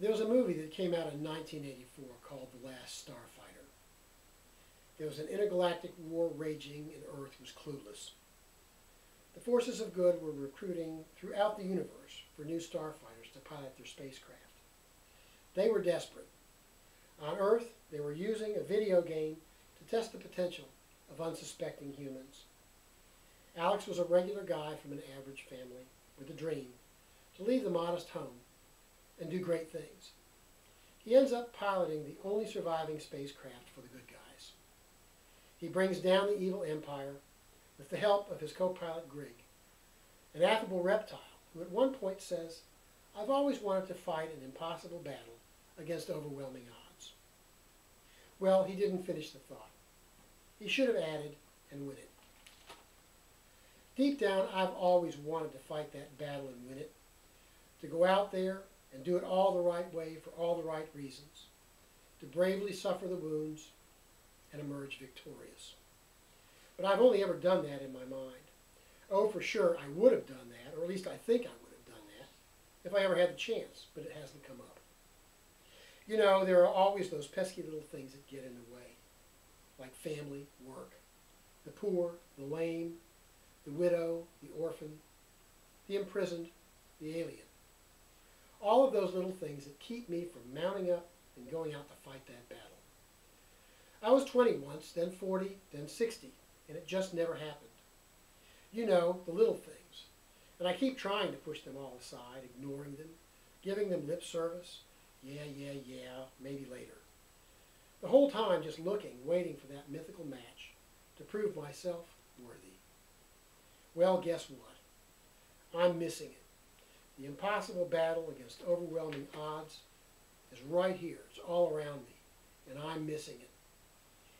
There was a movie that came out in 1984 called The Last Starfighter. There was an intergalactic war raging and Earth was clueless. The forces of good were recruiting throughout the universe for new starfighters to pilot their spacecraft. They were desperate. On Earth, they were using a video game to test the potential of unsuspecting humans. Alex was a regular guy from an average family with a dream to leave the modest home and do great things. He ends up piloting the only surviving spacecraft for the good guys. He brings down the evil empire with the help of his co-pilot Grig, an affable reptile who at one point says, "I've always wanted to fight an impossible battle against overwhelming odds." Well, he didn't finish the thought. He should have added, "and win it." Deep down, I've always wanted to fight that battle and win it, to go out there and do it all the right way for all the right reasons, to bravely suffer the wounds and emerge victorious. But I've only ever done that in my mind. Oh, for sure, I would have done that, or at least I think I would have done that, if I ever had the chance, but it hasn't come up. You know, there are always those pesky little things that get in the way, like family, work, the poor, the lame, the widow, the orphan, the imprisoned, the alien. All of those little things that keep me from mounting up and going out to fight that battle. I was 20 once, then 40, then 60, and it just never happened. You know, the little things. And I keep trying to push them all aside, ignoring them, giving them lip service. Yeah, maybe later. The whole time just looking, waiting for that mythical match to prove myself worthy. Well, guess what? I'm missing it. The impossible battle against overwhelming odds is right here. It's all around me, and I'm missing it.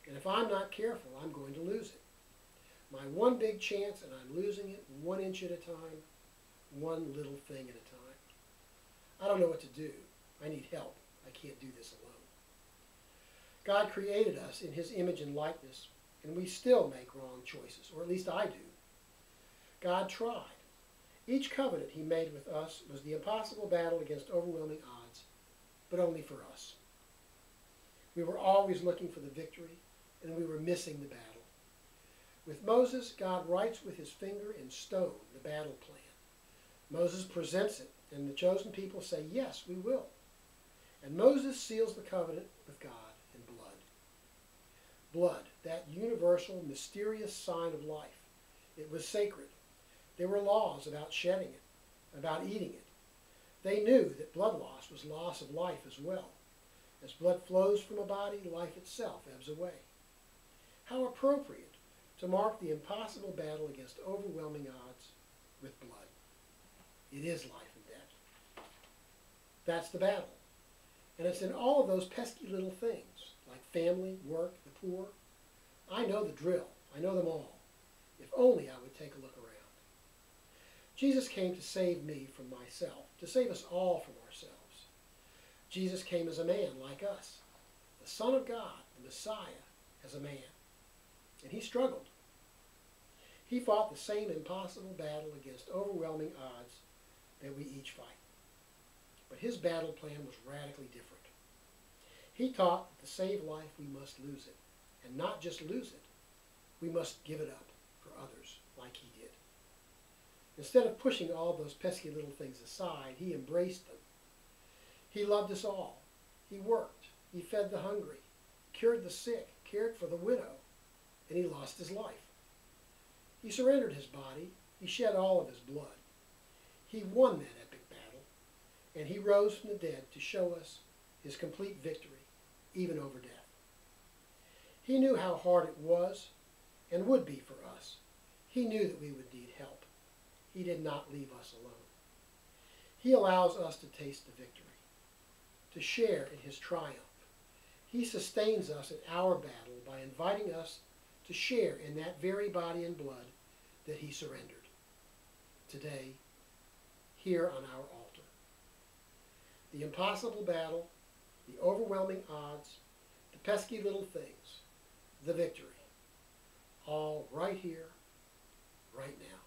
And if I'm not careful, I'm going to lose it. My one big chance, and I'm losing it 1 inch at a time, one little thing at a time. I don't know what to do. I need help. I can't do this alone. God created us in His image and likeness, and we still make wrong choices, or at least I do. God tried. Each covenant He made with us was the impossible battle against overwhelming odds, but only for us. We were always looking for the victory, and we were missing the battle. With Moses, God writes with His finger in stone the battle plan. Moses presents it, and the chosen people say, "Yes, we will." And Moses seals the covenant with God in blood. Blood, that universal, mysterious sign of life. It was sacred. There were laws about shedding it, about eating it. They knew that blood loss was loss of life as well. As blood flows from a body, life itself ebbs away. How appropriate to mark the impossible battle against overwhelming odds with blood. It is life and death. That's the battle. And it's in all of those pesky little things, like family, work, the poor. I know the drill. I know them all. If only I would take a look around. Jesus came to save me from myself, to save us all from ourselves. Jesus came as a man like us, the Son of God, the Messiah, as a man. And He struggled. He fought the same impossible battle against overwhelming odds that we each fight. But His battle plan was radically different. He taught that to save life we must lose it. And not just lose it, we must give it up for others like He did. Instead of pushing all those pesky little things aside, He embraced them. He loved us all. He worked. He fed the hungry, cured the sick, cared for the widow, and He lost His life. He surrendered His body. He shed all of His blood. He won that epic battle, and He rose from the dead to show us His complete victory, even over death. He knew how hard it was and would be for us. He knew that we would need help. He did not leave us alone. He allows us to taste the victory, to share in His triumph. He sustains us in our battle by inviting us to share in that very body and blood that He surrendered. Today, here on our altar. The impossible battle, the overwhelming odds, the pesky little things, the victory. All right here, right now.